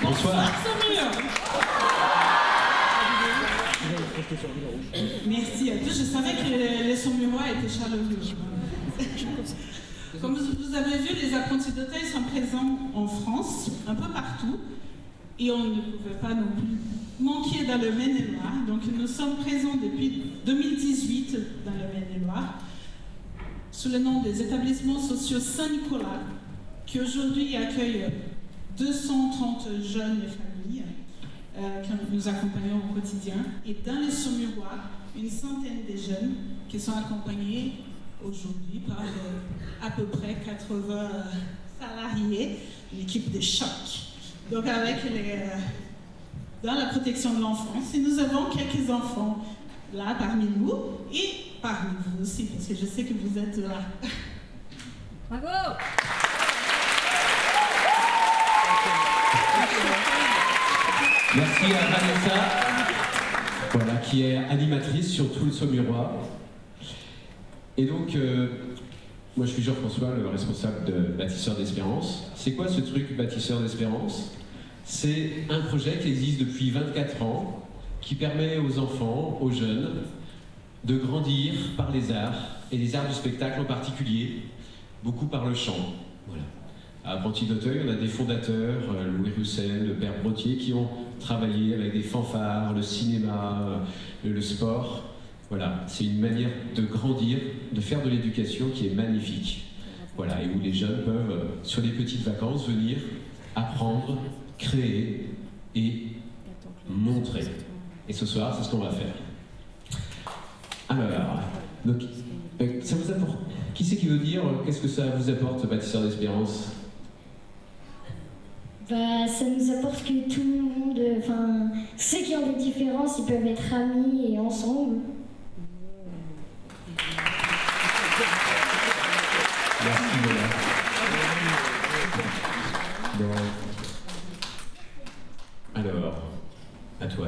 Bonsoir. Merci à tous. Je savais que les Saumurois étaient chaleureux. Comme vous avez vu, les apprentis d'Auteuil sont présents en France, un peu partout, et on ne pouvait pas non plus manquer dans le Maine-et-Loire. Donc nous sommes présents depuis 2018 dans le Maine-et-Loire, sous le nom des établissements sociaux Saint-Nicolas, qui aujourd'hui accueillent 230 jeunes et familles que nous accompagnons au quotidien. Et dans les Saumurois, une centaine de jeunes qui sont accompagnés aujourd'hui par à peu près 80 salariés, l'équipe de choc. Donc avec dans la protection de l'enfance, et nous avons quelques enfants là parmi nous et parmi vous aussi, parce que je sais que vous êtes là. Bravo! Merci à Vanessa, voilà, qui est animatrice sur tout le Saumurois. Et donc, moi je suis Jean-François, le responsable de Bâtisseurs d'Espérance. C'est quoi ce truc Bâtisseurs d'Espérance? C'est un projet qui existe depuis 24 ans, qui permet aux enfants, aux jeunes, de grandir par les arts, et les arts du spectacle en particulier, beaucoup par le chant. Voilà. À Apprentis d'Auteuil, on a des fondateurs, Louis Roussel, le père Brottier, qui ont travaillé avec des fanfares, le cinéma, le sport. Voilà, c'est une manière de grandir, de faire de l'éducation qui est magnifique. Voilà, et où les jeunes peuvent, sur des petites vacances, venir apprendre, créer et montrer. Et ce soir, c'est ce qu'on va faire. Alors, donc, ça vous apporte... Qui c'est qui veut dire qu'est-ce que ça vous apporte, Bâtisseurs d'Espérance? Bah, ça nous apporte que tout le monde, enfin, ceux qui ont des différences, ils peuvent être amis et ensemble. Merci, Lola. Bon. Alors, à toi.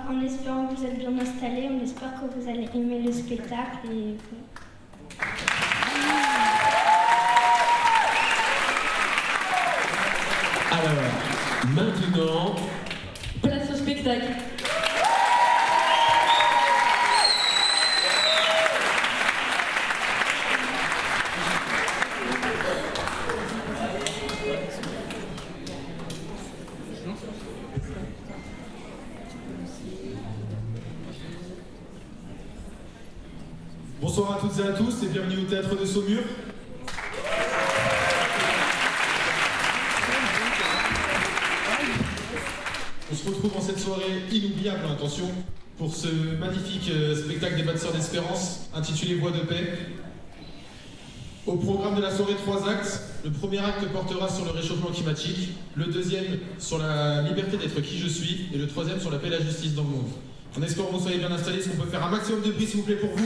En espérant que vous êtes bien installés, on espère que vous allez aimer le spectacle et... Alors, maintenant... Place au spectacle. Bonsoir à toutes et à tous et bienvenue au Théâtre de Saumur. On se retrouve en cette soirée inoubliable, attention, pour ce magnifique spectacle des Bâtisseurs d'Espérance intitulé Voix de paix. Au programme de la soirée, 3 actes. Le premier acte portera sur le réchauffement climatique, le deuxième sur la liberté d'être qui je suis et le troisième sur la paix et la justice dans le monde. En espérant que vous soyez bien installés, est-ce qu'on peut faire un maximum de bruit s'il vous plaît pour vous?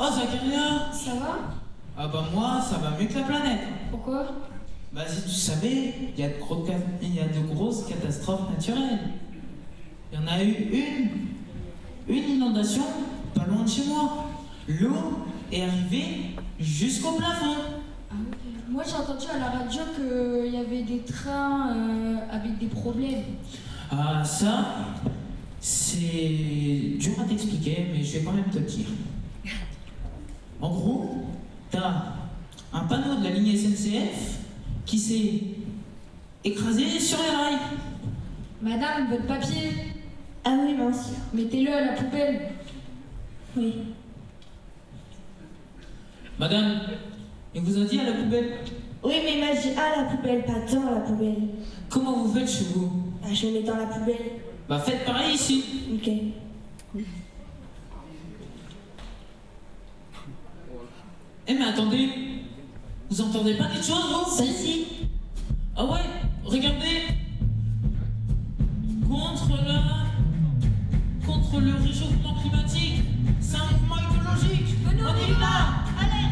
Oh Zacharia, Ça va? ah bah moi ça va mieux que la planète. Pourquoi? Bah si tu savais, il y a de grosses catastrophes naturelles. Il y en a eu une inondation pas loin de chez moi. L'eau est arrivée jusqu'au plafond. Ah oui. Moi j'ai entendu à la radio qu'il y avait des trains avec des problèmes. Ah ça, c'est dur à t'expliquer, mais je vais quand même te le dire. En gros, t'as un panneau de la ligne SNCF qui s'est écrasé sur les rails. Madame, votre papier, Ah oui, mince. mettez-le à la poubelle. Oui. Madame, il vous a dit à la poubelle? Oui, mais il m'a dit à la poubelle, pas dans la poubelle. Comment vous faites chez vous? Ah, je le mets dans la poubelle. Bah faites pareil ici. Ok. Eh mais attendez, vous entendez pas des choses vous? Bah si. Ah ouais, regardez. Contre le réchauffement climatique, c'est un mouvement écologique. On y va. Allez.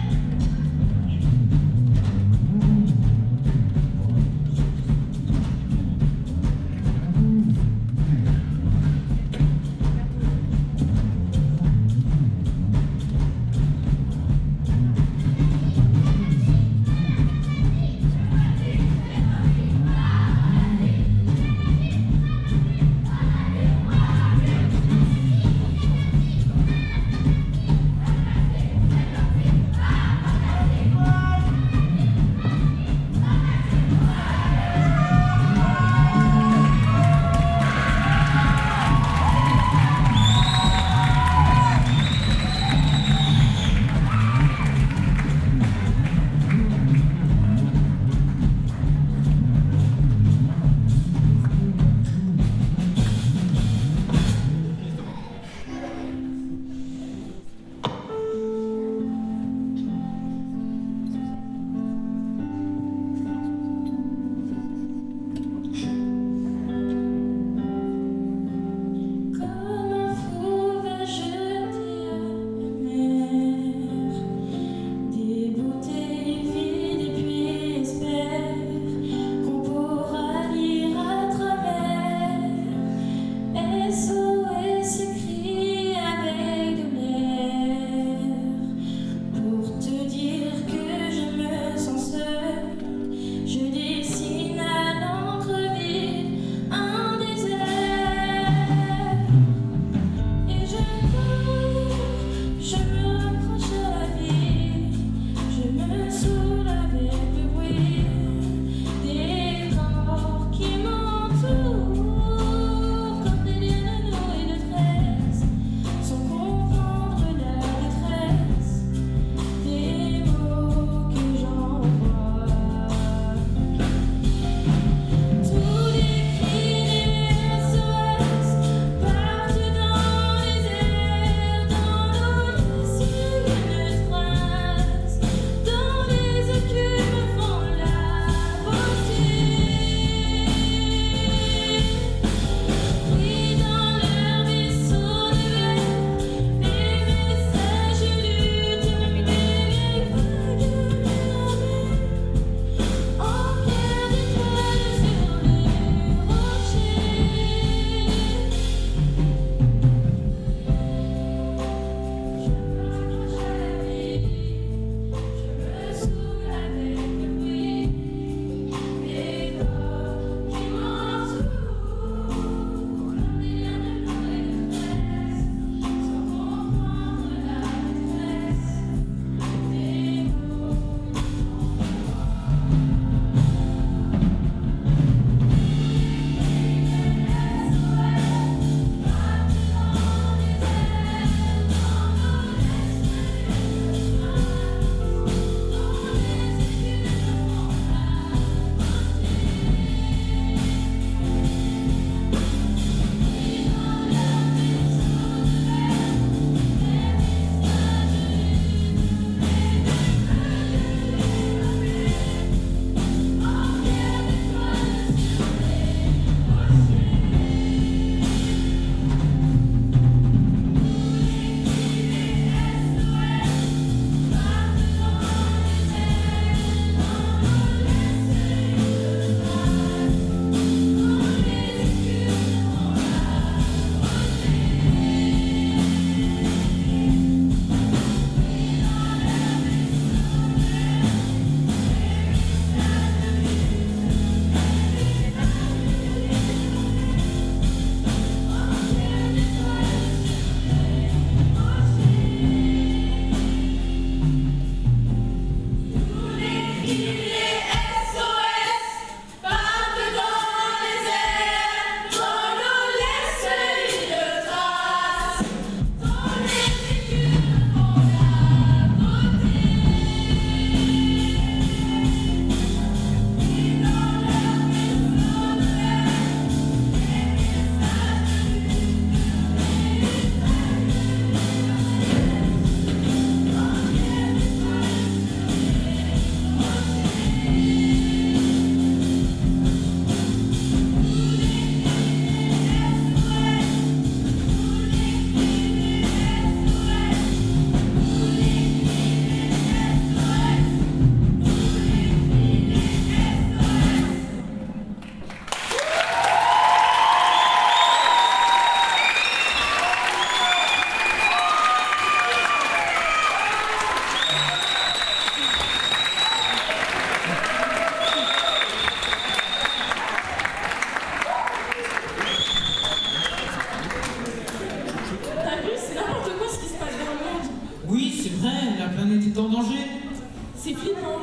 C'est flippant.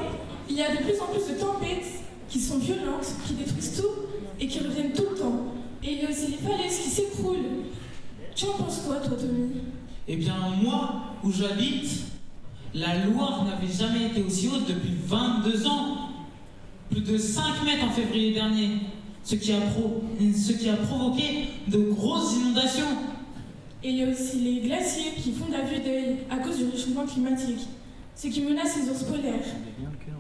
Il y a de plus en plus de tempêtes qui sont violentes, qui détruisent tout et qui reviennent tout le temps. Et il y a aussi les falaises qui s'écroulent. Tu en penses quoi, toi, Tommy? Eh bien, moi, où j'habite, la Loire n'avait jamais été aussi haute depuis 22 ans. Plus de 5 mètres en février dernier. Ce qui a provoqué de grosses inondations. Et il y a aussi les glaciers qui font de la vue d'œil à cause du réchauffement climatique, ce qui menace les ours polaires.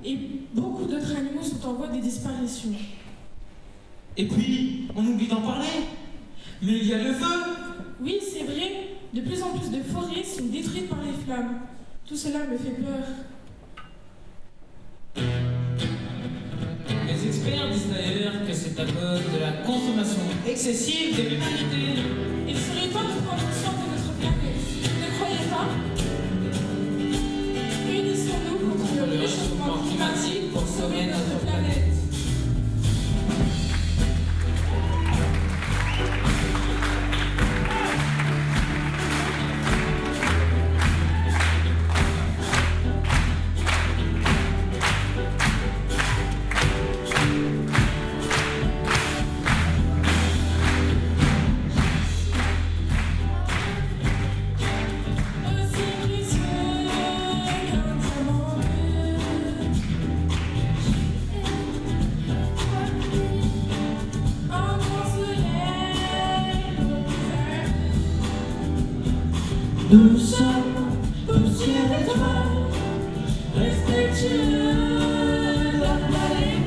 Et beaucoup d'autres animaux sont en voie de disparition. Et puis, on oublie d'en parler. Mais il y a le feu. Oui, c'est vrai. De plus en plus de forêts sont détruites par les flammes. Tout cela me fait peur. Les experts disent d'ailleurs que c'est à cause de la consommation excessive de l'humanité. Il serait temps de prendre soin de notre planète. Ne croyez pas? Unissons-nous contre le réchauffement climatique pour sauver notre planète. Nous sommes poussière d'étoiles, respectueux de la planète.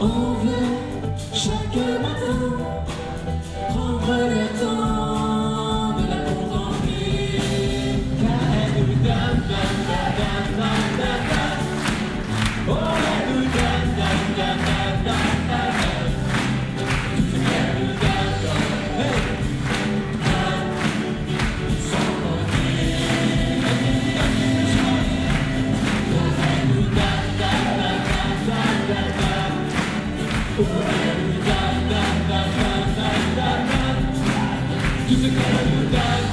On veut chaque matin prendre le temps de la contempler, car elle nous donne, oh, elle nous donne, tout ce qu'elle nous donne, sans compter. Elle nous donne, tout ce qu'elle nous donne,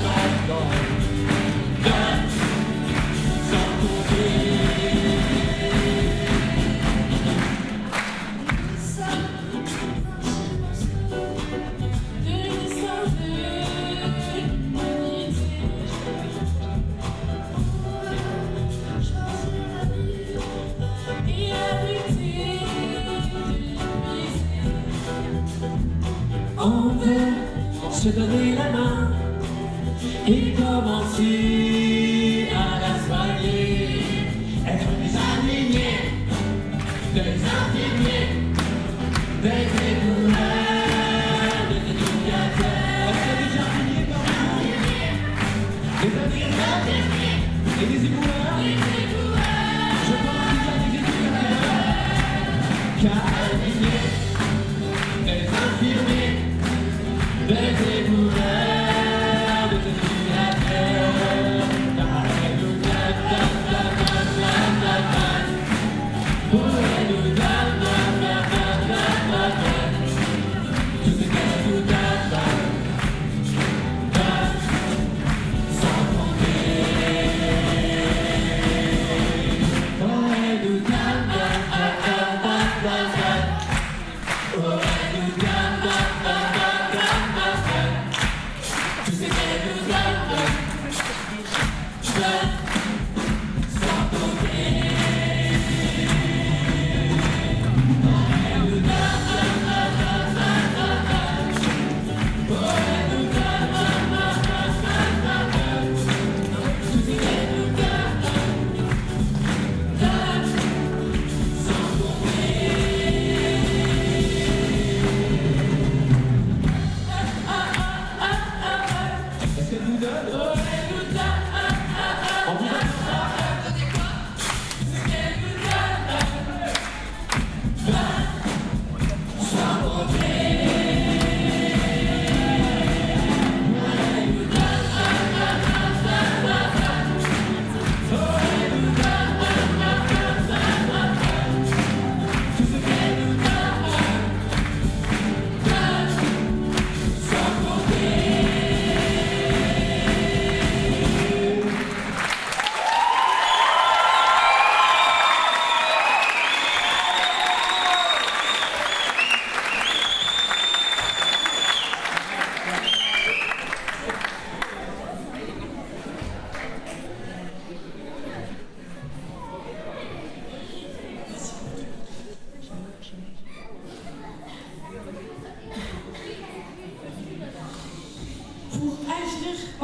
sans compter. De l'histoire de l'humanité. Et abriter On veut se donner la main et commencer à la soigner, être des indignés, des infirmiers, des éboueurs, des éducateurs, des jardiniers comme vous, des infirmiers et des éboueurs, je pense qu'il y a des éducateurs, jardiniers, des infirmiers, des éboueurs, des éducateurs.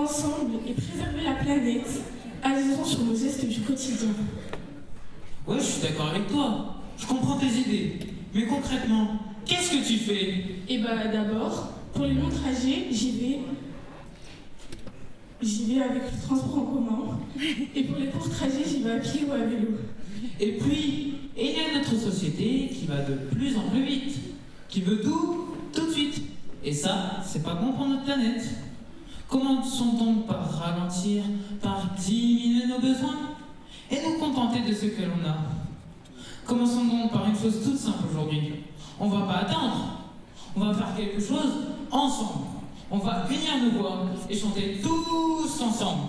ensemble et préserver la planète, agissons sur nos gestes du quotidien. Ouais, je suis d'accord avec toi. Je comprends tes idées. Mais concrètement, qu'est-ce que tu fais? Et bah d'abord, pour les longs trajets, j'y vais avec le transport en commun. Et pour les courts trajets, j'y vais à pied ou à vélo. Et puis, il y a notre société qui va de plus en plus vite, qui veut tout de suite. Et ça, c'est pas bon pour notre planète. Commençons donc par ralentir, par diminuer nos besoins et nous contenter de ce que l'on a. Commençons donc par une chose toute simple aujourd'hui. On va pas attendre. On va faire quelque chose ensemble. On va unir nos voix et chanter tous ensemble.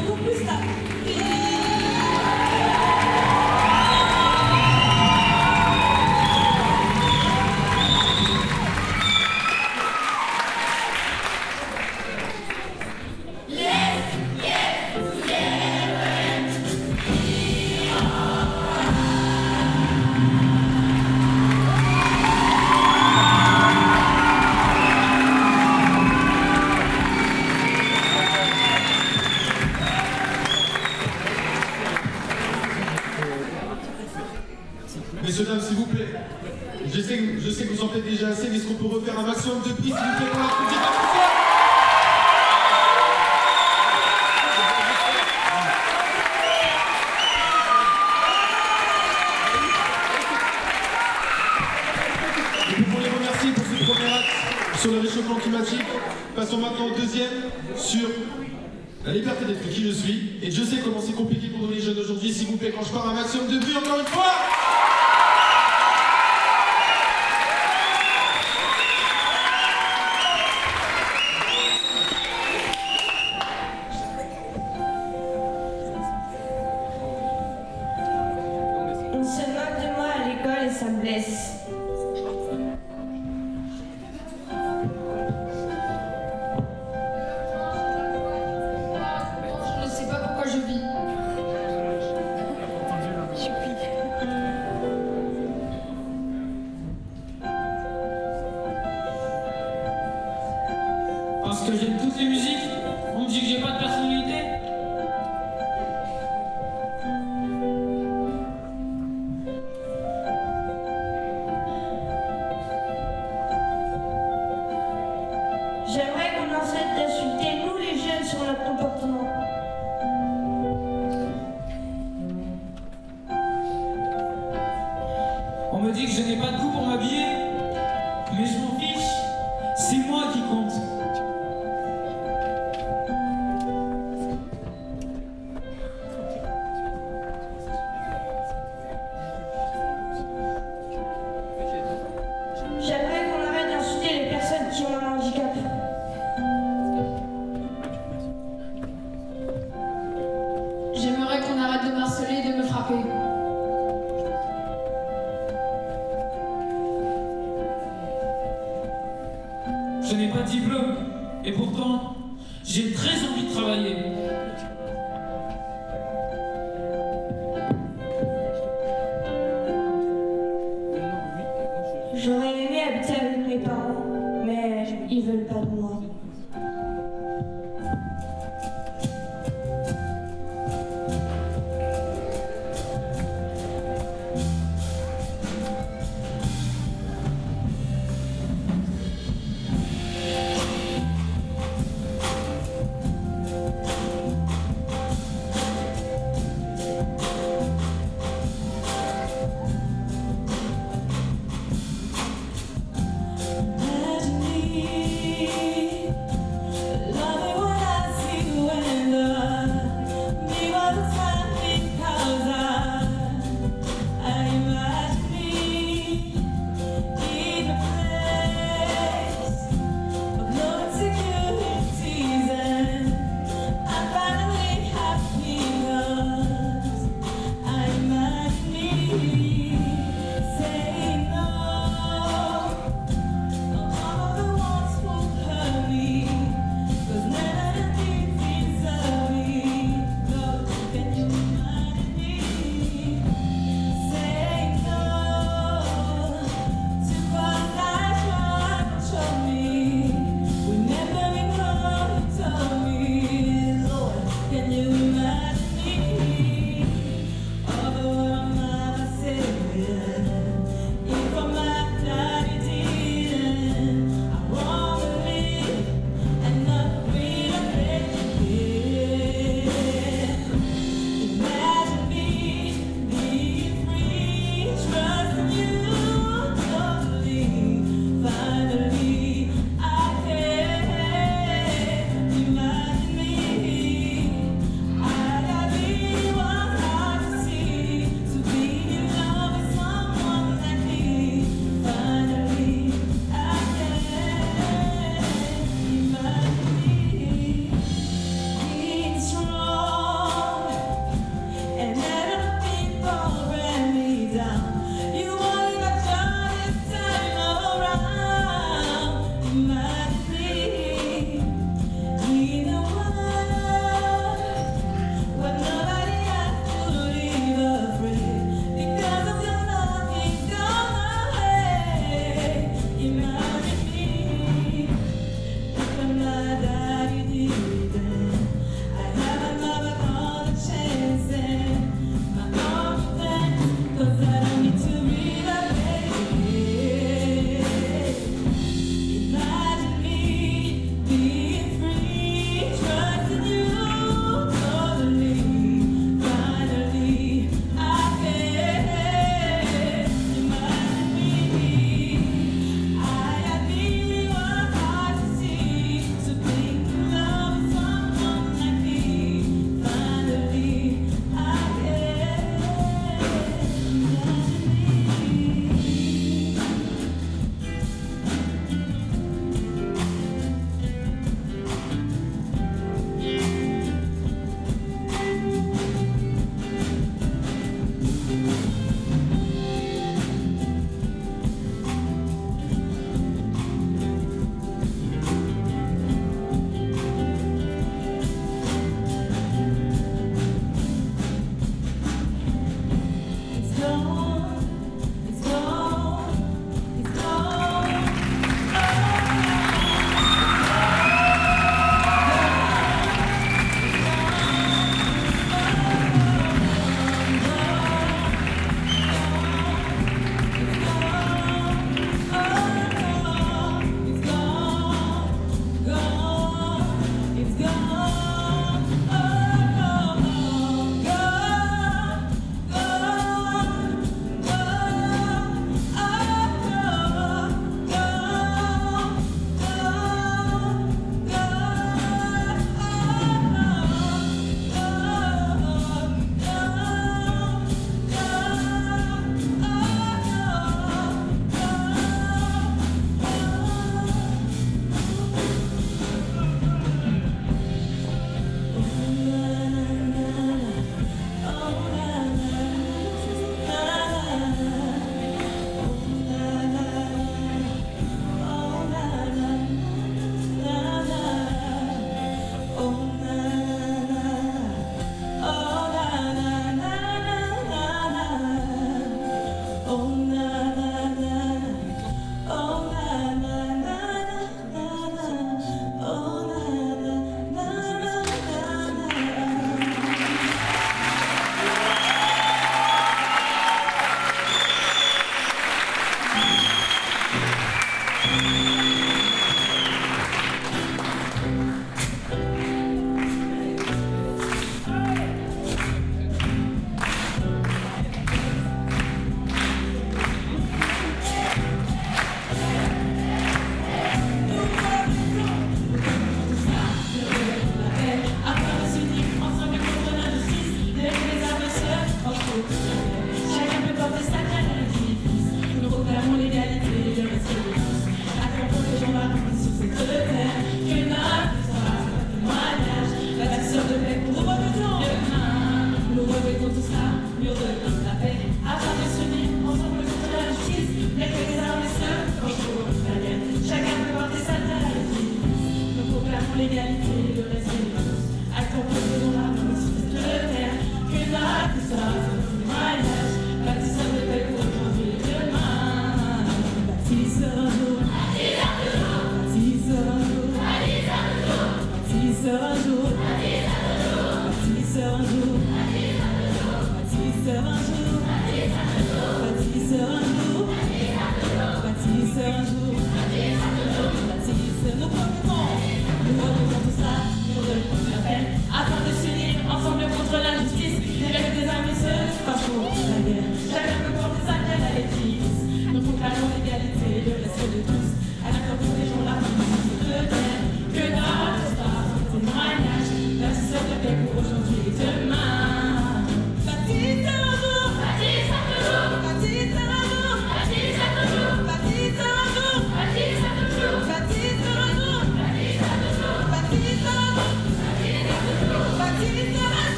beaucoup plus tard. Messieurs, dames, s'il vous plaît. Je sais que vous en faites déjà assez, mais est-ce qu'on peut refaire un maximum de prix, s'il vous plaît, pour la petite atmosphère? Et pour les remercier pour ce premier acte sur le réchauffement climatique, passons maintenant au deuxième sur la liberté d'être qui je suis. Et je sais comment c'est compliqué pour nous les jeunes aujourd'hui. S'il vous plaît, quand je parle un maximum de bruit, encore une fois. Parce que j'aime toutes les musiques. On me dit que j'ai pas de personnalité. J'aimerais qu'on arrête d'insulter nous les jeunes sur notre comportement. On me dit que je n'ai pas de goût pour m'habiller. Mais je m'en fiche. C'est moi qui compte. J'aimerais qu'on arrête d'insulter les personnes qui ont un handicap. J'aimerais qu'on arrête de m'harceler et de me frapper. Je n'ai pas de diplôme. Et pourtant, j'ai très envie de travailler. J'aurais aimé habiter avec mes parents, mais ils veulent pas de moi.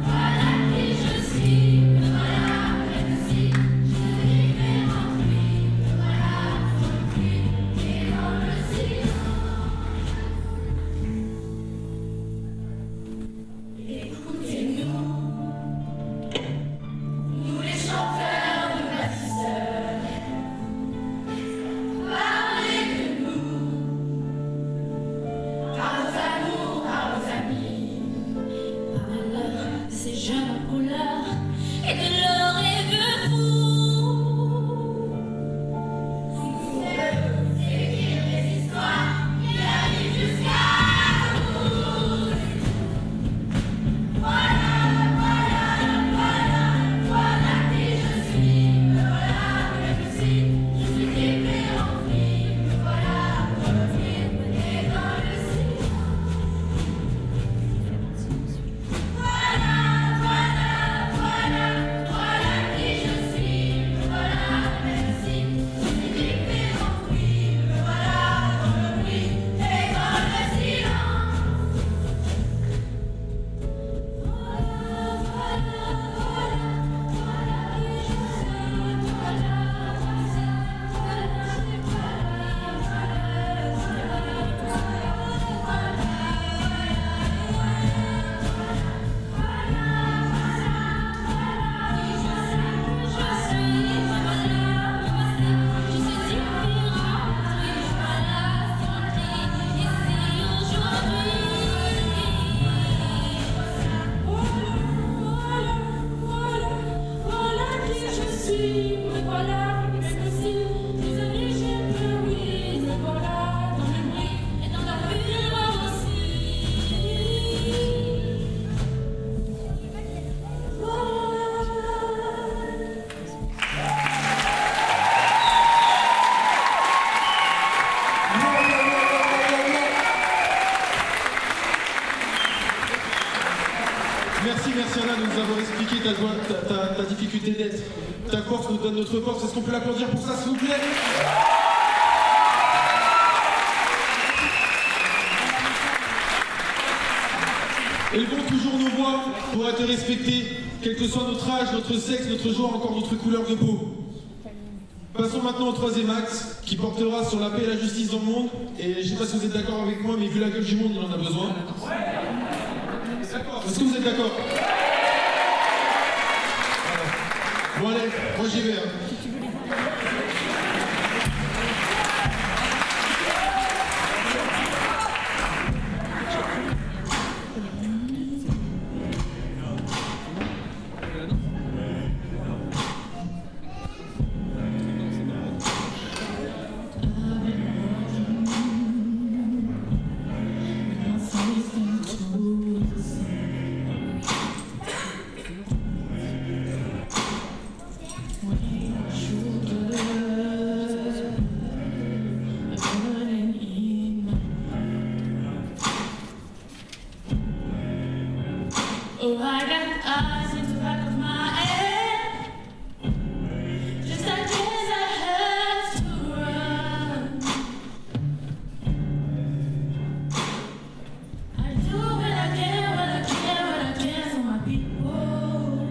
Voilà qui je suis, voilà ta difficulté d'être. Ta force nous donne notre force. Est-ce qu'on peut l'applaudir pour ça, s'il vous plaît? Élevons toujours nos voix pour être respectés, quel que soit notre âge, notre sexe, notre genre, encore notre couleur de peau. Passons maintenant au troisième axe, qui portera sur la paix et la justice dans le monde. Et je ne sais pas si vous êtes d'accord avec moi, mais vu la gueule du monde, il en a besoin. Est-ce que vous êtes d'accord? Bon allez, moi j'y vais. Oh, I got eyes in the back of my head. Just I guess I have to run. I do what I can for my people.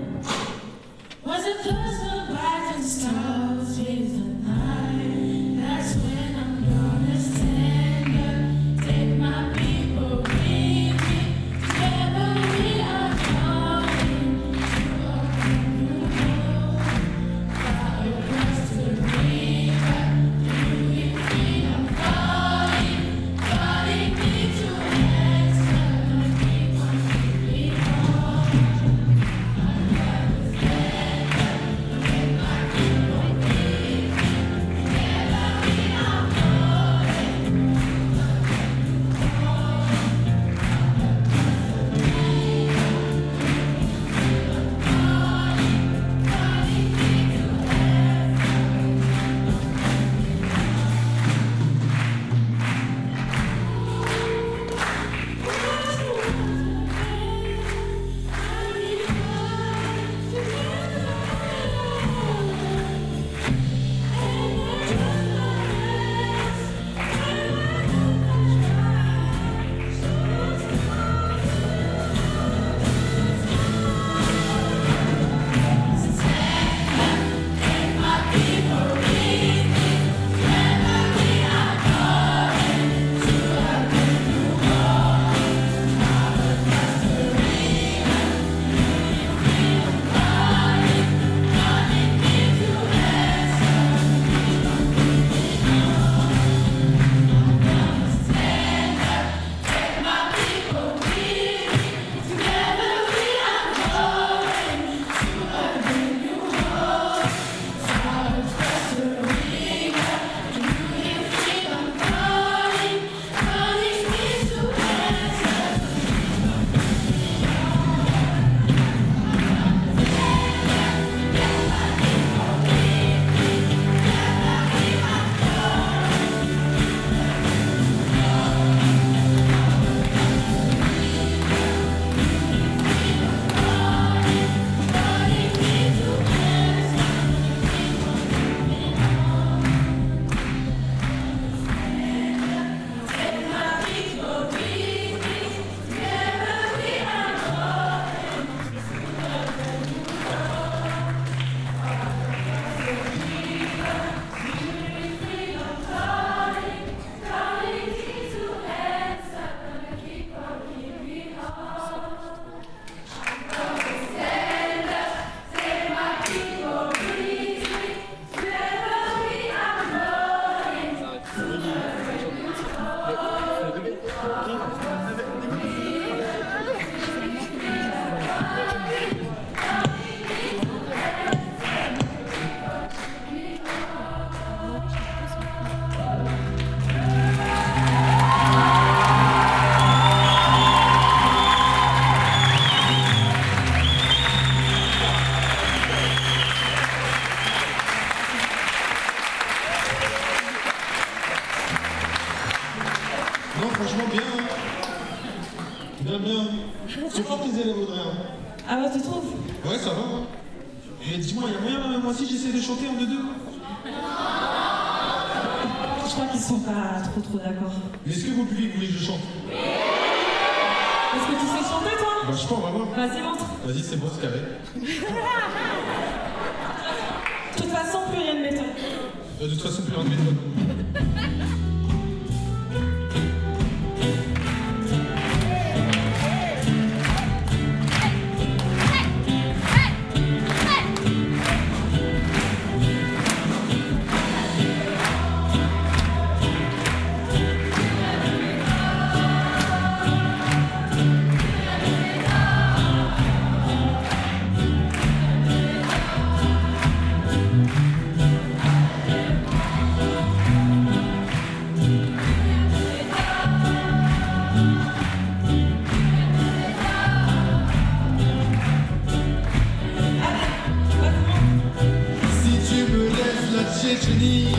Was it close to back and the stars is the night? That's when I'm gonna stand up, take my people with me. Together we are going to a new world. Far across the river, doing freedom, calling me to answer my people with home. I'm gonna stand up, take my people with me. Together we are going to a new world. Non, franchement, bien. Hein. Bien. C'est fort les élèves, Audrey. Hein. Ah ouais, tu trouves? Ouais, ça va. Hein. Mais dis-moi, il y a moyen, moi aussi, j'essaie de chanter en 2-2. Je crois qu'ils sont pas trop d'accord. Mais est-ce que vos publics voulez que je chante? Est-ce que tu sais chanter, toi? Bah, je sais pas, on va voir. Vas-y, montre. Vas-y, c'est bon, c'est carré. De toute façon, plus rien de m'étonne. De toute façon, plus rien de méthode. Tchétchénie,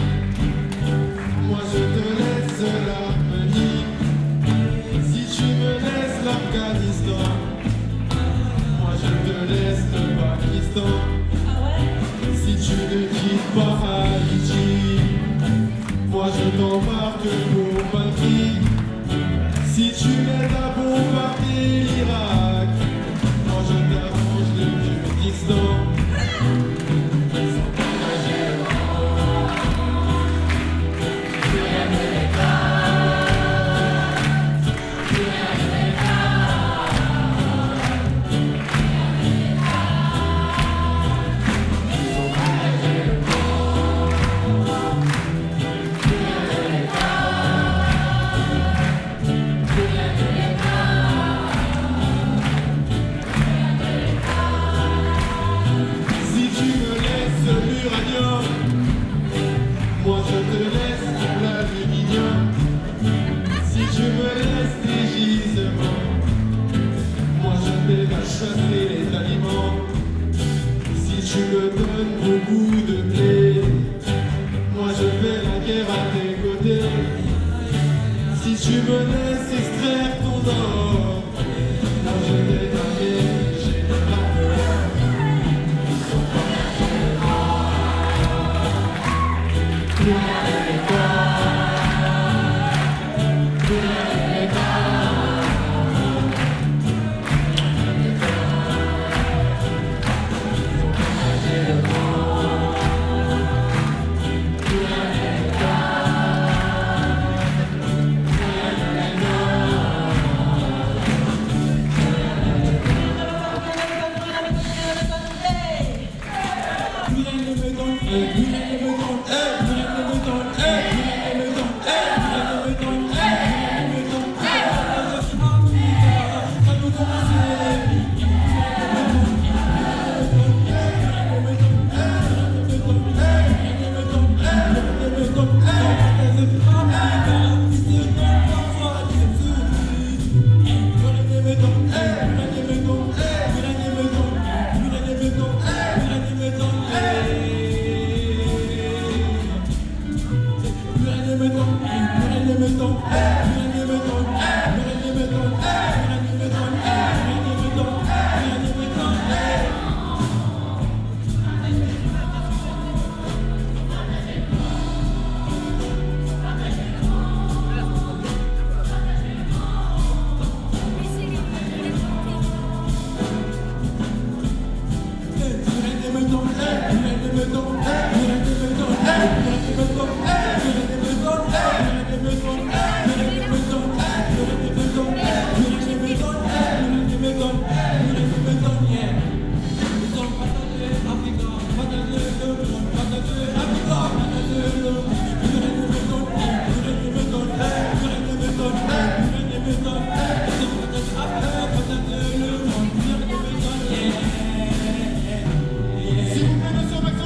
moi je te laisse l'Arménie. Si tu me laisses l'Afghanistan, moi je te laisse le Pakistan. Si tu ne quittes pas Haïti, moi je t'embarque pour Paris. Si tu m'aides à bombarder l'Irak, moi je t'arrange le Kurdistan. Moi je te laisse l'aluminium. Si tu me laisses des gisements, moi je vais la chasser les aliments. Si tu me donnes beaucoup de blé, moi je fais la guerre à tes côtés. Si tu me laisses extraire ton or, moi je vais t'amener général. Si vous faites le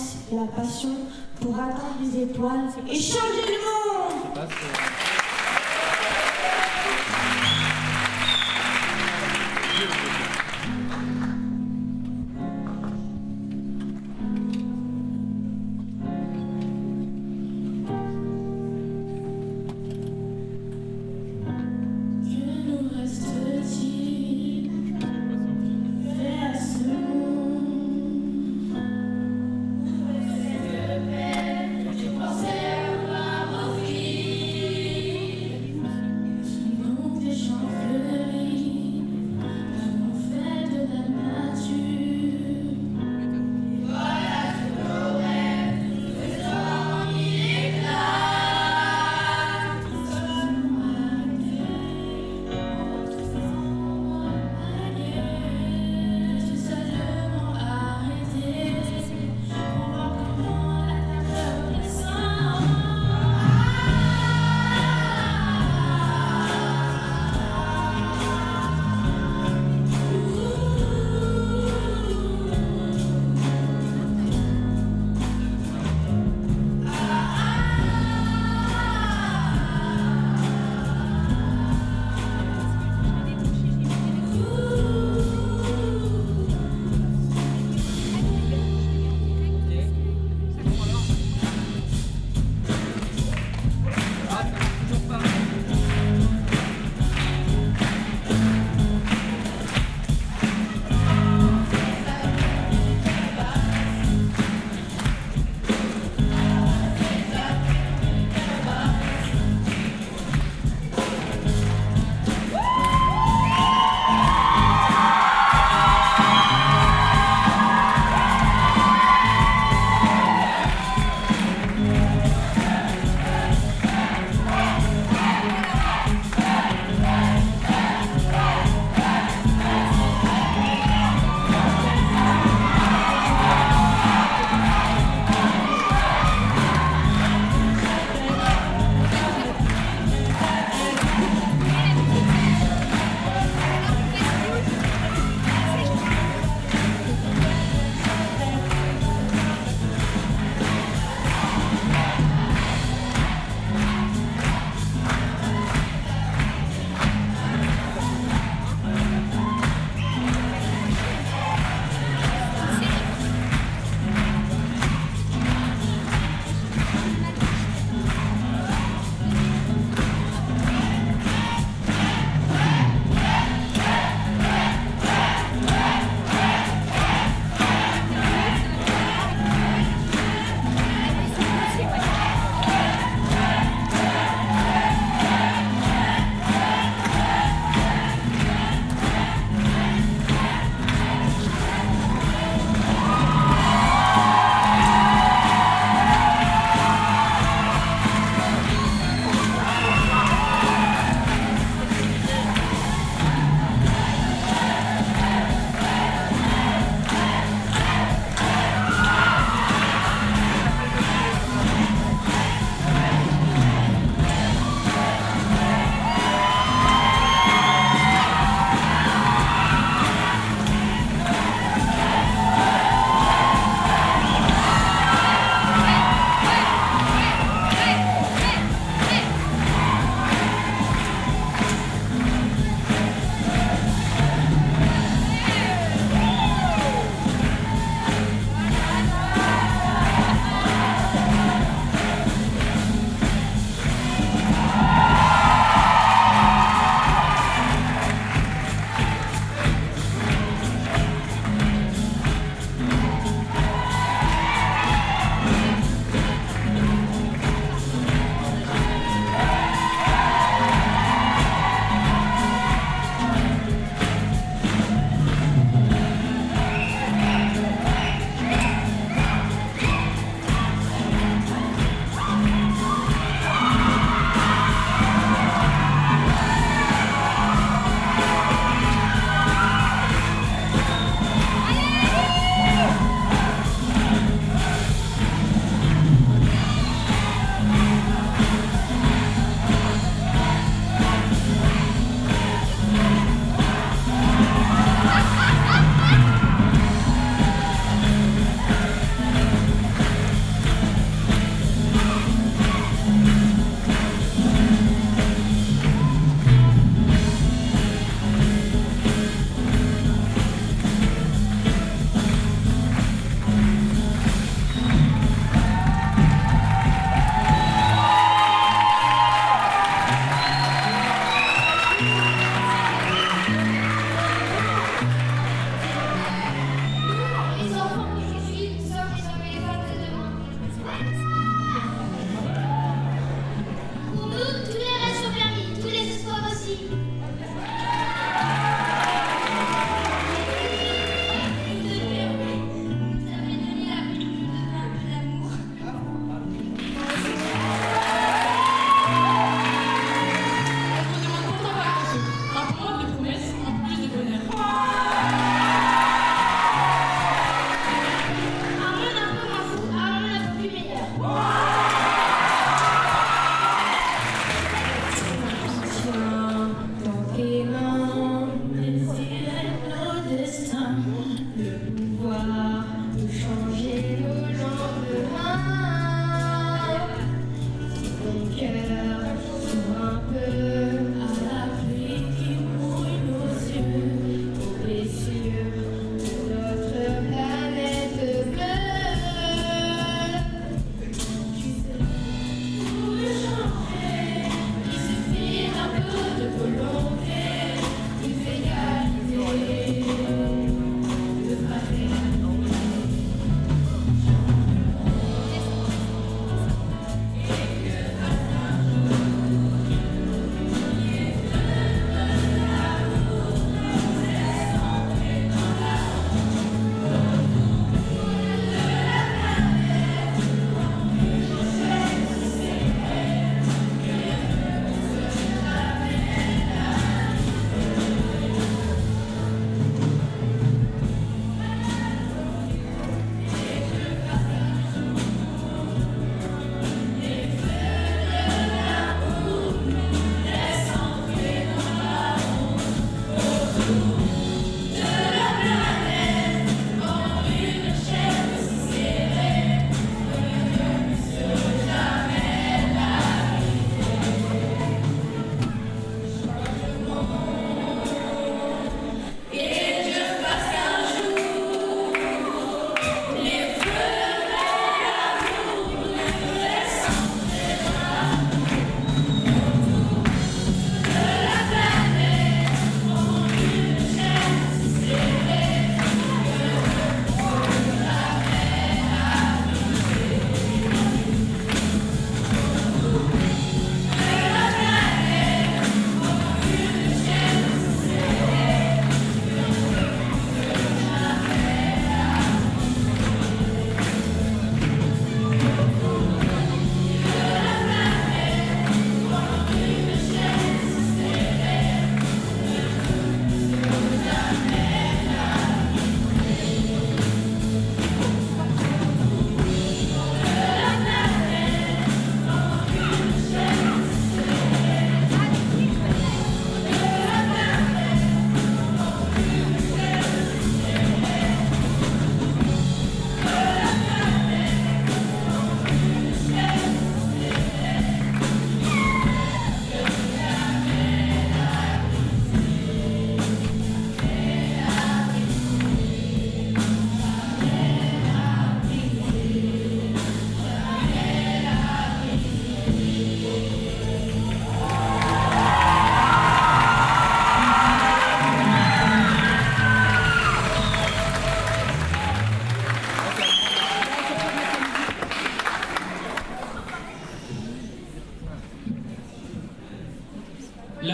force et la passion pour atteindre les étoiles et changer le monde. Que nous reste-t-il vers ce monde? Je pensais avoir envie.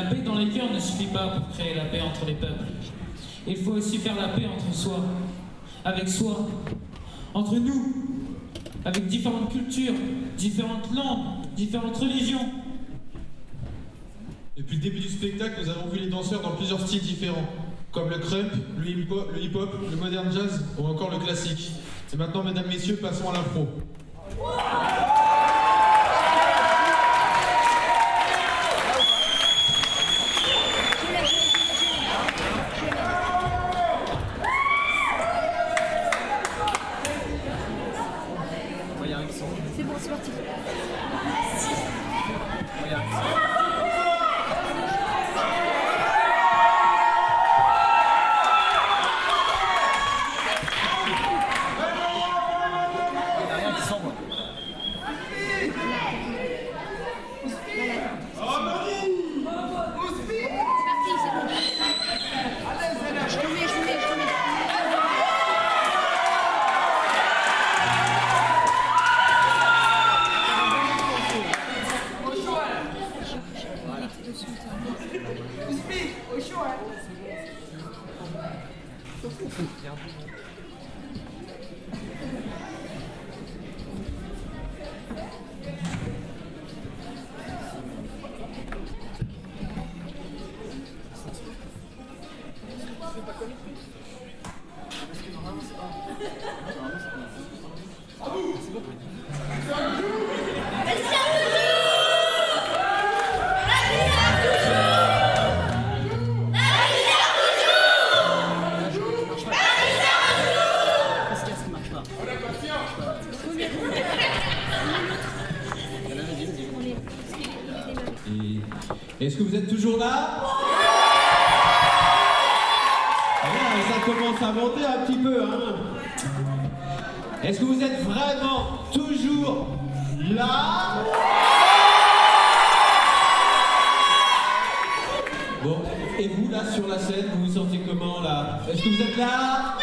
La paix dans les cœurs ne suffit pas pour créer la paix entre les peuples. Il faut aussi faire la paix entre soi, avec soi, entre nous, avec différentes cultures, différentes langues, différentes religions. Depuis le début du spectacle, nous avons vu les danseurs dans plusieurs styles différents, comme le crump, le hip-hop, le modern jazz ou encore le classique. Et maintenant, mesdames, messieurs, passons à l'impro. C'est bon, c'est parti. Est-ce que vous êtes toujours là? Ça commence à monter un petit peu, hein. Est-ce que vous êtes vraiment toujours là? Bon, et vous là sur la scène, vous vous sentez comment là? Est-ce que vous êtes là?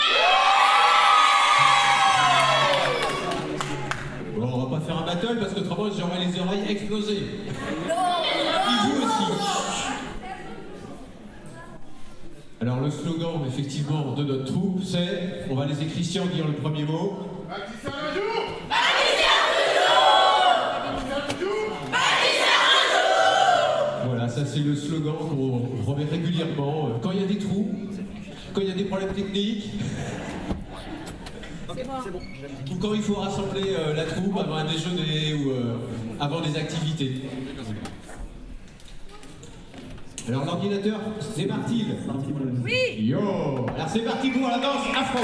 Bon, on va pas faire un battle parce qu'autrement j'aurais les oreilles explosées. Et vous aussi. Alors le slogan effectivement de notre troupe c'est, on va laisser Christian dire le premier mot. Bâtisseur un jour. Voilà, ça c'est le slogan qu'on remet régulièrement quand il y a des trous, quand il y a des problèmes techniques. Ou quand il faut rassembler la troupe avant un déjeuner ou avant des activités. Alors l'ordinateur, c'est parti. Oui. Yo. Alors c'est parti pour la danse afro.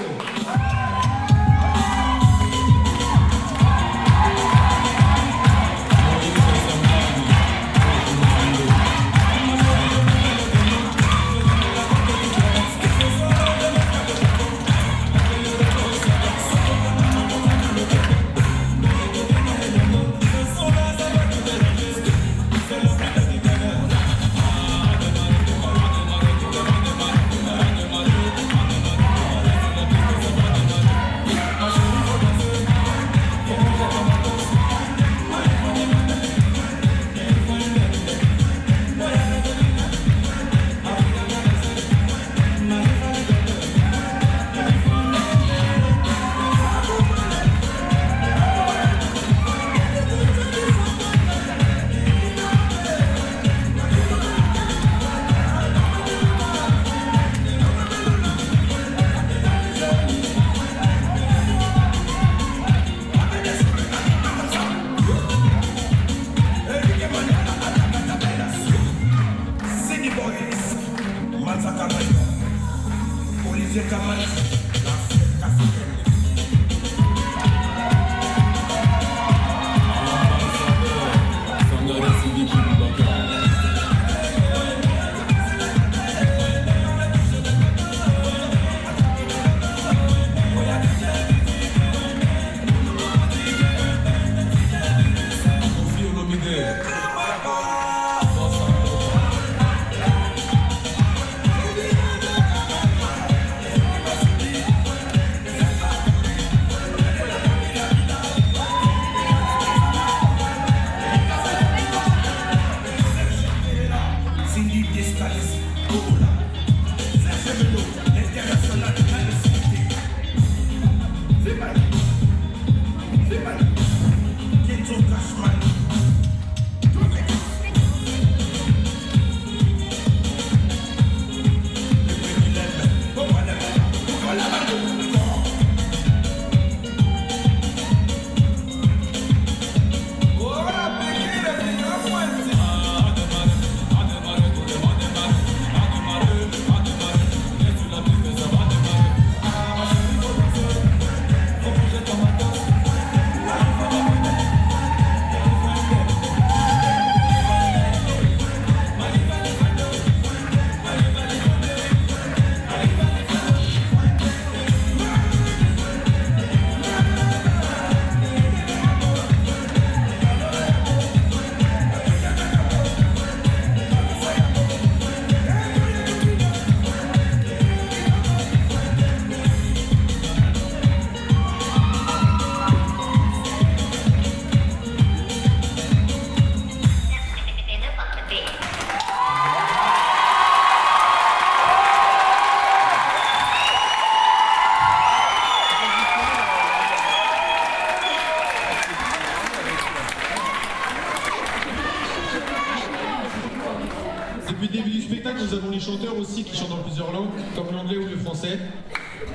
Depuis le début du spectacle, nous avons les chanteurs aussi qui chantent dans plusieurs langues, comme l'anglais ou le français.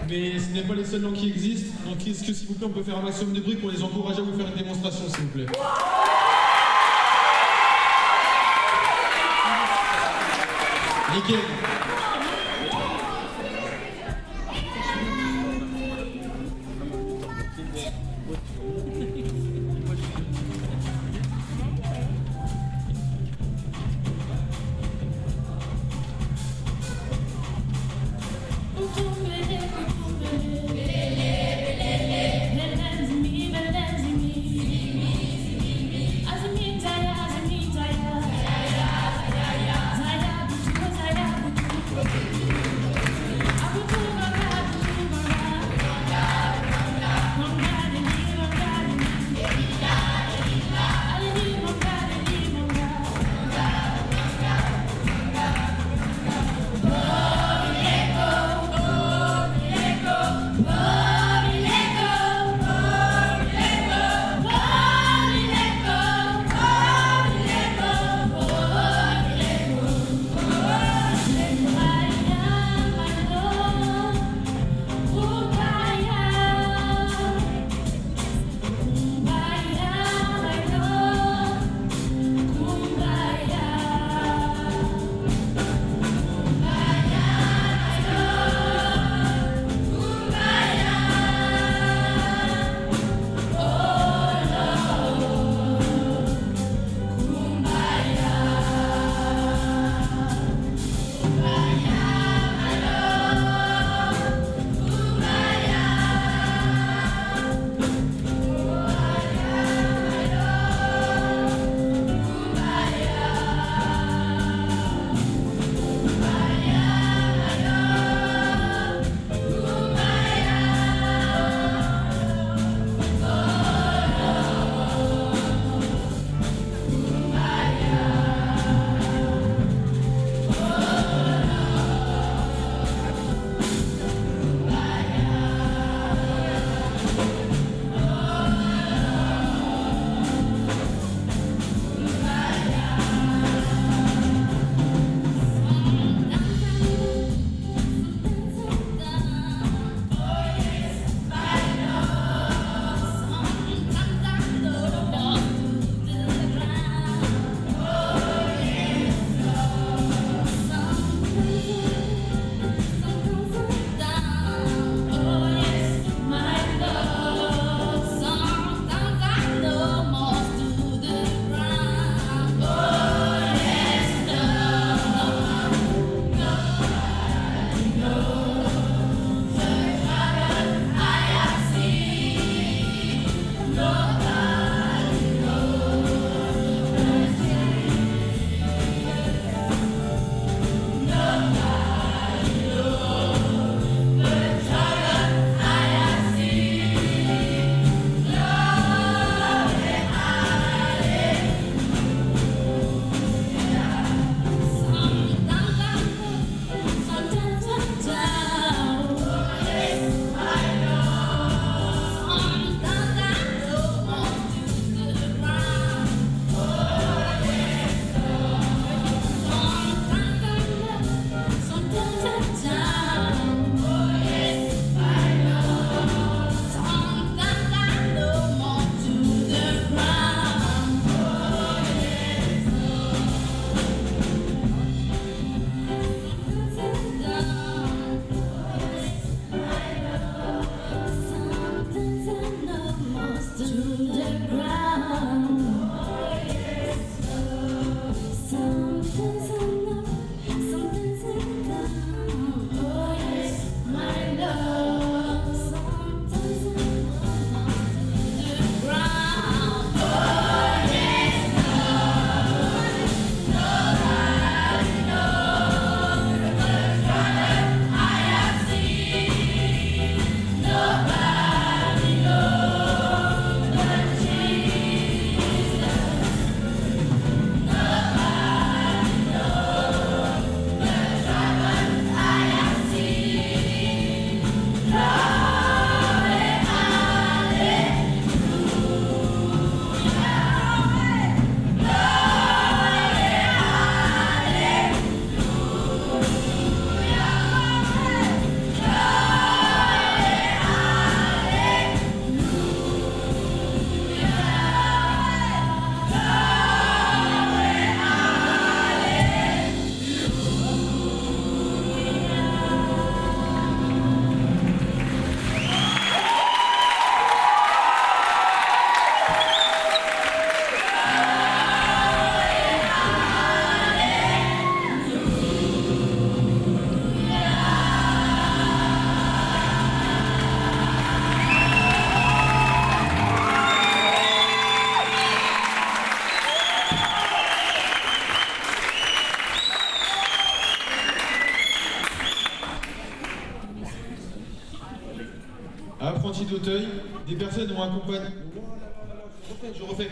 Mais ce n'est pas les seules langues qui existent. Donc est-ce que s'il vous plaît on peut faire un maximum de bruit pour les encourager à vous faire une démonstration s'il vous plaît. Nickel. Zaya, d'Auteuil, des personnes ont accompagné... Je refais.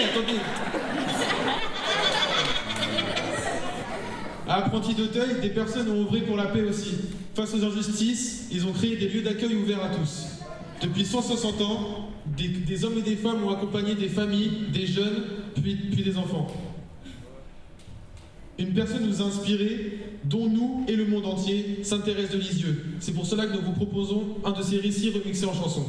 Attendez. À Apprentis d'Auteuil, des personnes ont œuvré pour la paix aussi. Face aux injustices, ils ont créé des lieux d'accueil ouverts à tous. Depuis 160 ans, des hommes et des femmes ont accompagné des familles, des jeunes, puis des enfants. Une personne nous a inspirés, dont nous et le monde entier s'intéressent de Lisieux. C'est pour cela que nous vous proposons un de ces récits remixés en chanson.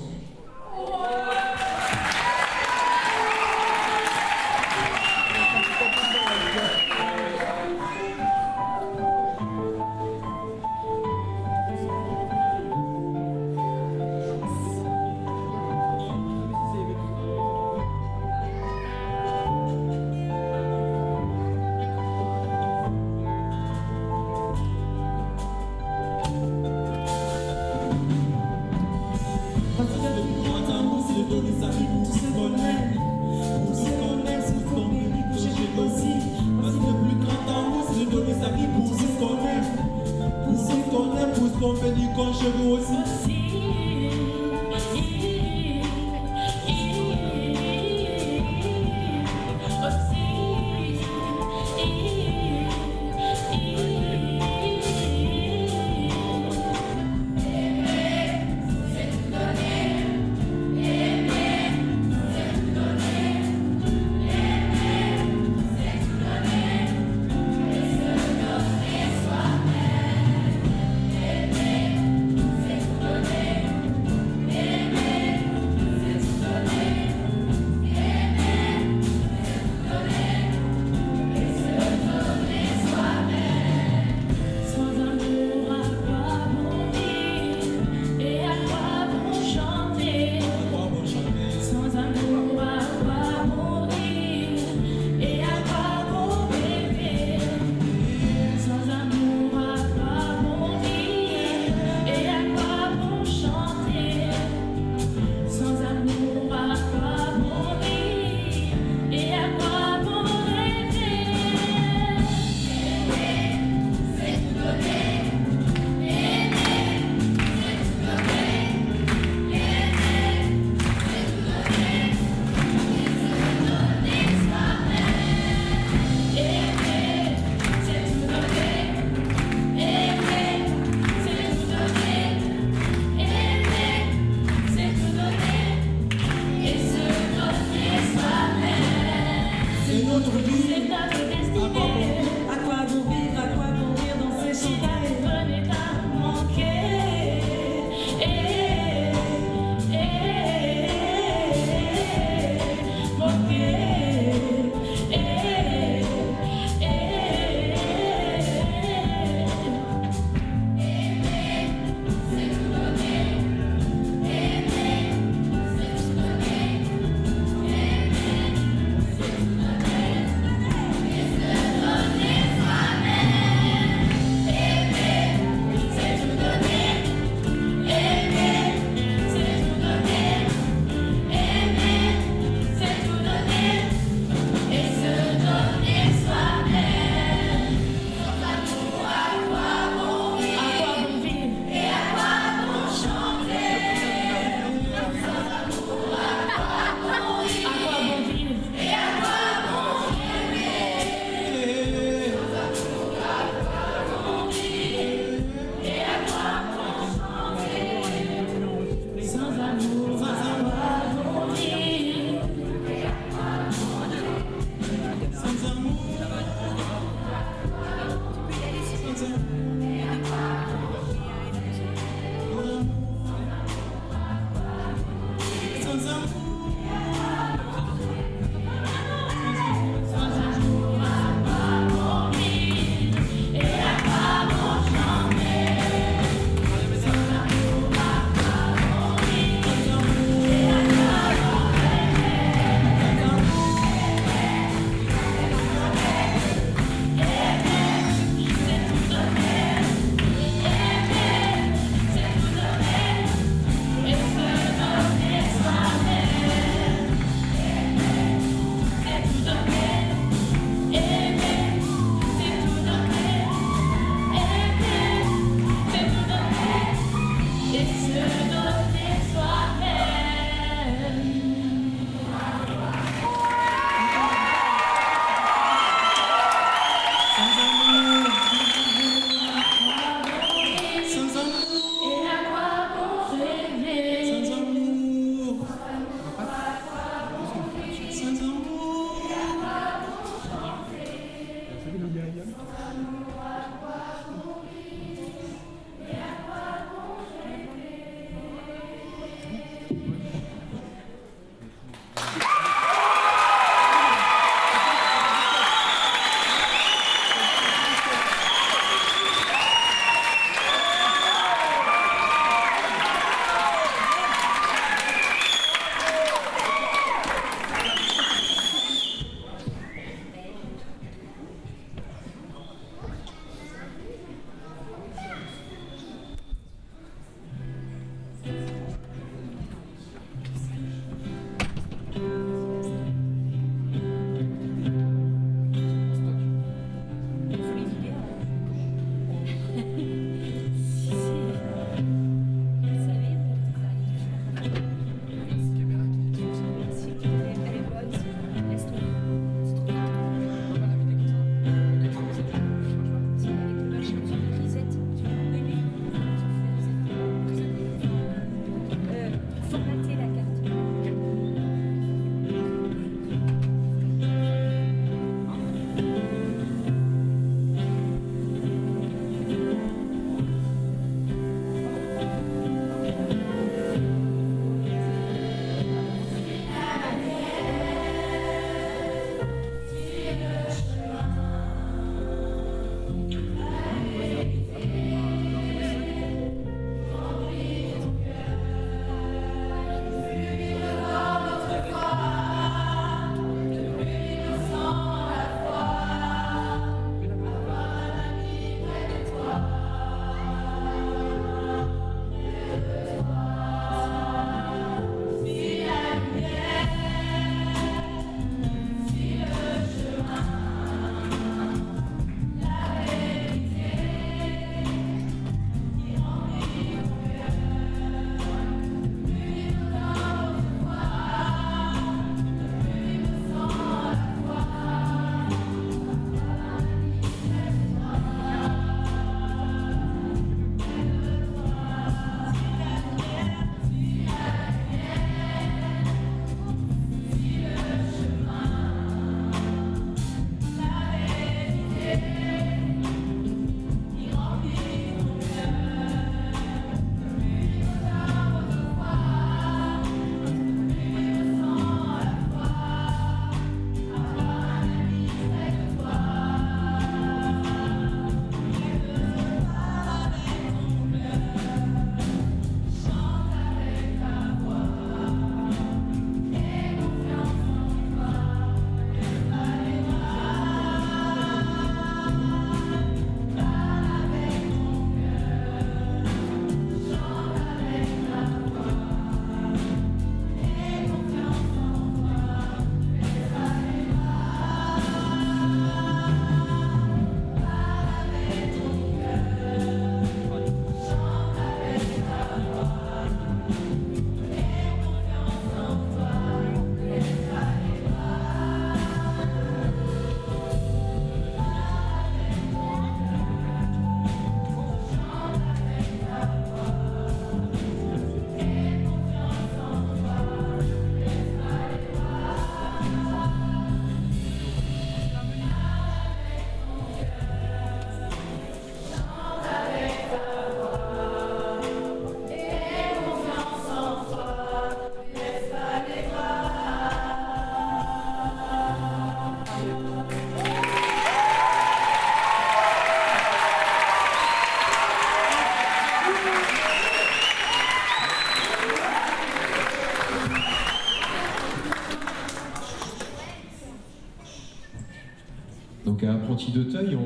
apprentis d'Auteuil,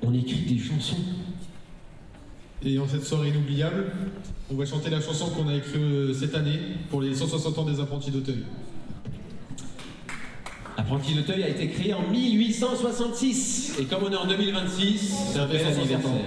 on écrit des chansons. Et en cette soirée inoubliable, on va chanter la chanson qu'on a écrite cette année pour les 160 ans des apprentis d'Auteuil. Apprentis d'Auteuil a été créé en 1866. Et comme on est en 2026, c'est un bel 160 ans.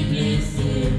anniversaire.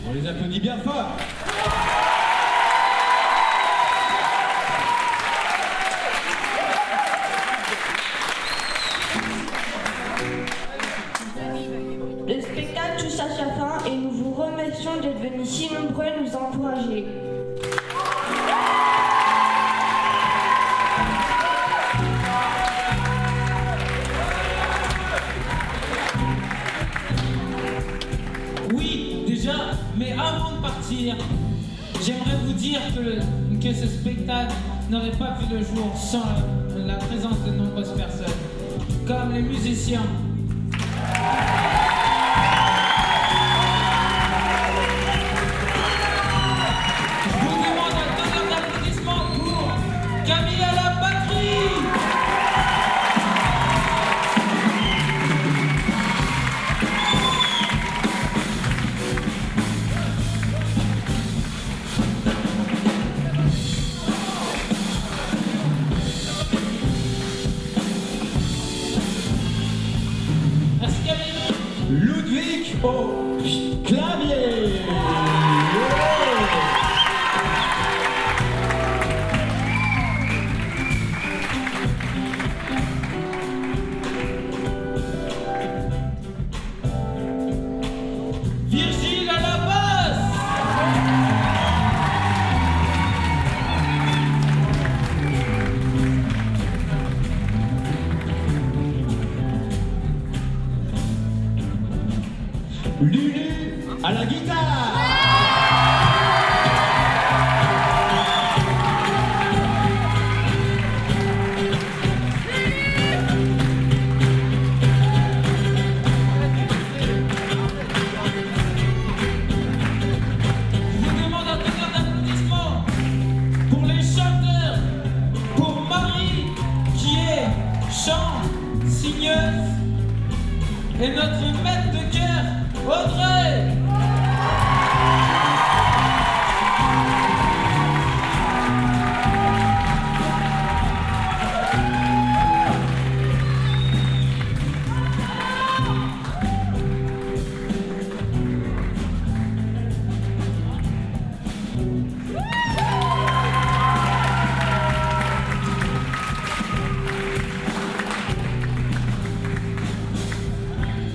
On les applaudit bien fort. Le spectacle touche à sa fin et nous vous remercions d'être venus si nombreux nous encourager. Oui, déjà, mais avant de partir, j'aimerais vous dire que ce spectacle n'aurait pas vu le jour sans la présence de nombreuses personnes, comme les musiciens. Je vous demande un tonnerre d'applaudissements pour Camille à la batterie. Merci Camille. Ludwig au clavier. Virgile à la basse. Lulu à la guitare. Je vous demande un tonnerre d'applaudissements pour les chanteurs, pour Marie qui est signeuse et notre maître de chœur Audrey.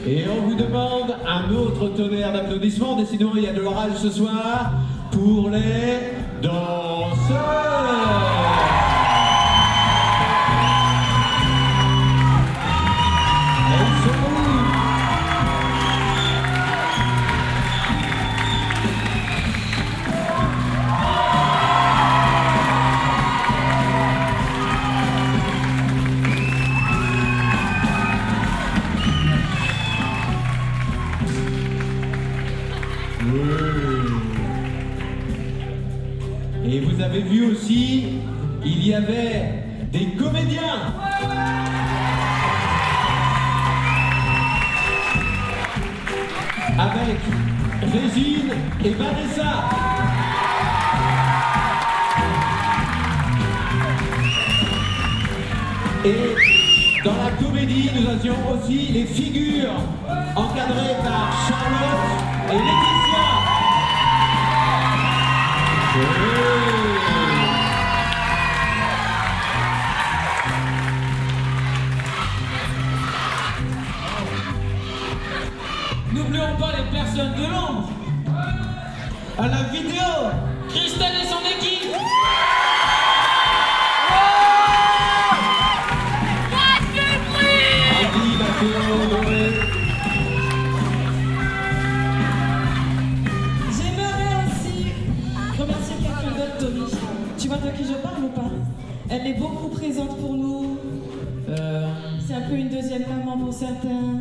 Et on vous demande un autre tonnerre d'applaudissements. Décidément, il y a de l'orage ce soir pour les danseurs. Elles sont où? Et vous avez vu aussi, il y avait des comédiens. Avec Régine et Vanessa. Et dans la comédie, nous avions aussi les figures encadrées par Charlotte et Laetitia. N'oublions pas les personnes de l'ombre. À la vidéo, Christelle et son équipe. Heidi, Mathéo, Noé. J'aimerais aussi remercier quelqu'un d'autre, Tommy. Tu vois de qui je parle ou pas? Elle est beaucoup présente pour nous. C'est un peu une deuxième maman pour certains.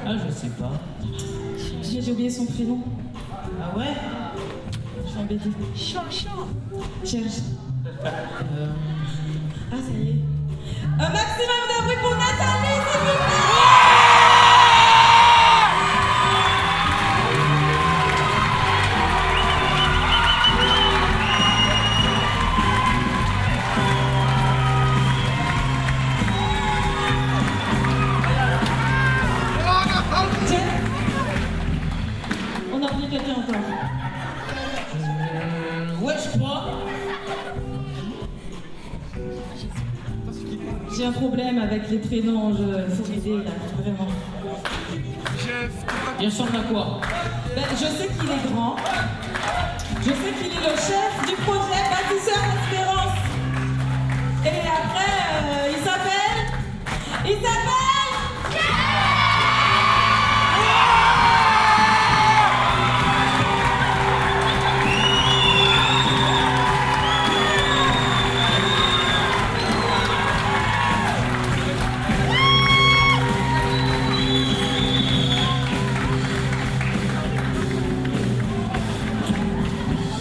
Ah, je sais pas. J'ai oublié son prénom. Ah ouais? Je suis embêtée. Cherche. Ah, ça y est. Un maximum de bruit pour Nathalie, s'il vous plaît! entendu quelqu'un encore? Ouais, je crois. J'ai un problème avec les prénoms, faut m'aider là, vraiment. Il ressemble à quoi? Ben, je sais qu'il est grand. Je sais qu'il est le chef du projet Bâtisseurs d'Espérance. Et après, il s'appelle...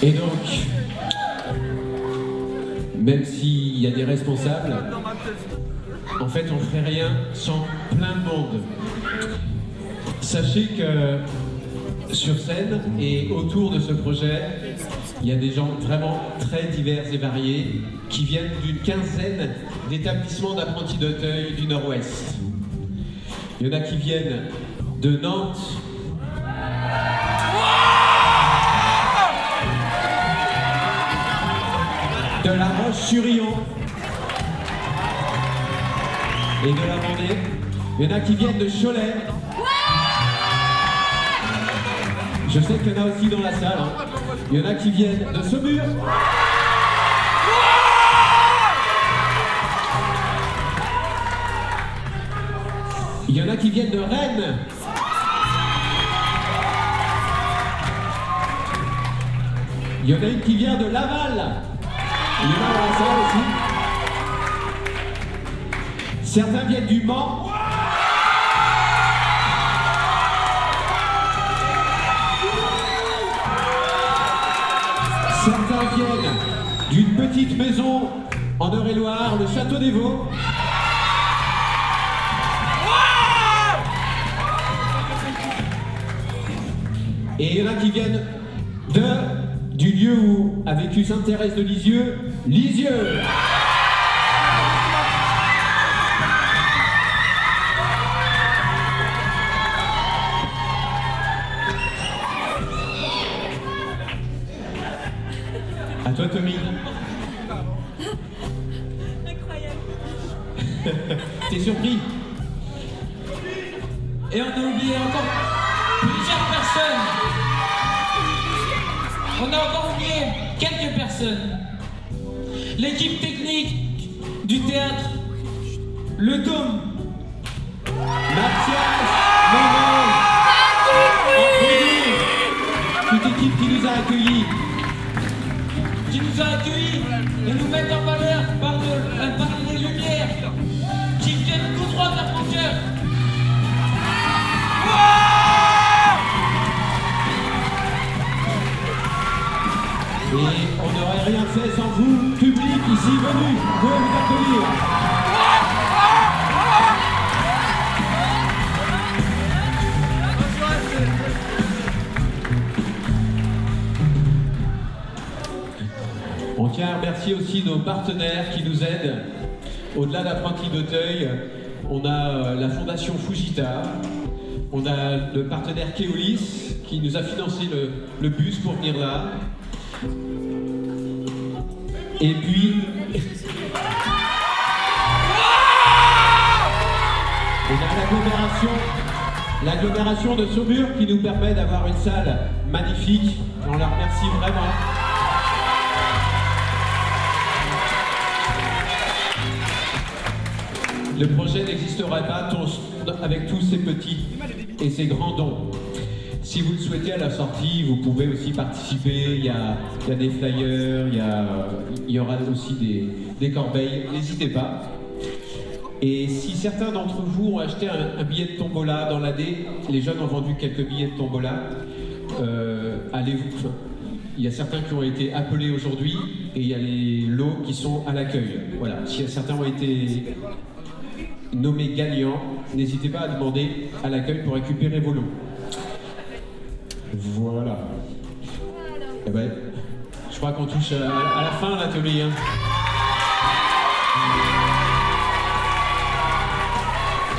Et donc, même s'il y a des responsables, en fait, on ne ferait rien sans plein de monde. Sachez que sur scène et autour de ce projet, il y a des gens vraiment très divers et variés qui viennent d'une quinzaine d'établissements d'apprentis d'Auteuil du Nord-Ouest. Il y en a qui viennent de Nantes, de La Roche-sur-Yon et de la Vendée. Il y en a qui viennent de Cholet. Je sais qu'il y en a aussi dans la salle. Hein. Il y en a qui viennent de Saumur. Il y en a qui viennent de Rennes. Il y en a une qui vient de Laval. Il y en a dans la salle aussi. Certains viennent du Mans. Certains viennent d'une petite maison en Eure-et-Loire, le Château des Vaux. Et il y en a qui viennent du lieu où a vécu Sainte Thérèse de Lisieux, Lisieux. À toi, Tommy. Incroyable. T'es surpris? Et on a oublié encore plusieurs personnes. On a encore oublié quelques personnes. L'équipe technique du théâtre, le Dôme. Mathias, Maman, toute équipe qui nous a accueillis. Qui nous a accueillis et nous mettent en valeur par les lumières qui viennent tout droit vers mon cœur. Et on n'aurait rien fait sans vous, public ici venu. Vous pouvez vous accueillir. On tient à remercier aussi nos partenaires qui nous aident. Au-delà d'Apprentis d'Auteuil, on a la Fondation Fujita, on a le partenaire Keolis qui nous a financé le bus pour venir là. Et puis, on a l'agglomération de Saumur qui nous permet d'avoir une salle magnifique. On la remercie vraiment. Le projet n'existerait pas avec tous ces petits et ces grands dons. Si vous le souhaitez à la sortie, vous pouvez aussi participer. Il y a des flyers, il y aura aussi des corbeilles. N'hésitez pas. Et si certains d'entre vous ont acheté un billet de tombola dans l'année, les jeunes ont vendu quelques billets de tombola, allez-vous. Il y a certains qui ont été appelés aujourd'hui et il y a les lots qui sont à l'accueil. Voilà. Si certains ont été nommés gagnants, n'hésitez pas à demander à l'accueil pour récupérer vos lots. Voilà. Eh ben, je crois qu'on touche à la fin, là, Tommy. Hein.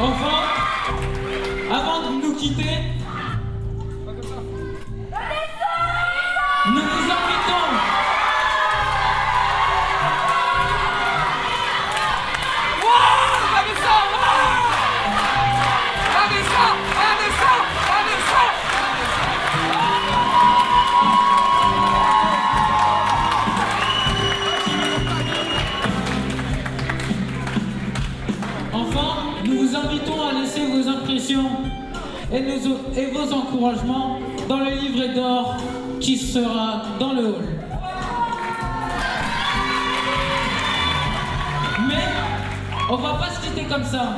Enfin, avant de nous quitter, et vos encouragements dans le livret d'or qui sera dans le hall. Mais on va pas se quitter comme ça.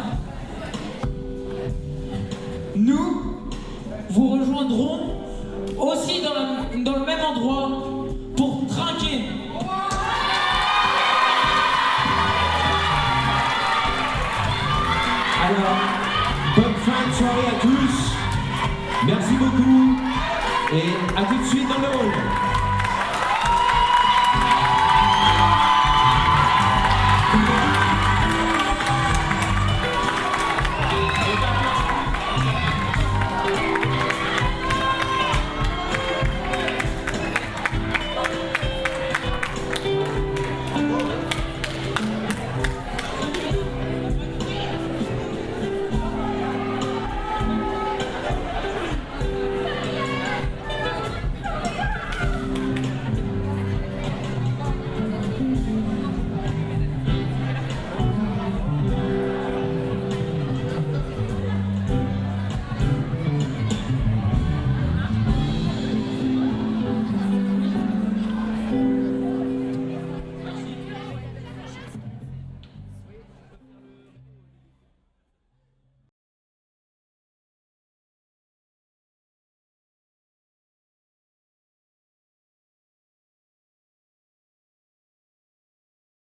Nous vous rejoindrons aussi dans le même endroit pour trinquer. Alors, bonne fin de soirée à tous. Merci beaucoup. Et à tout de suite dans le hall.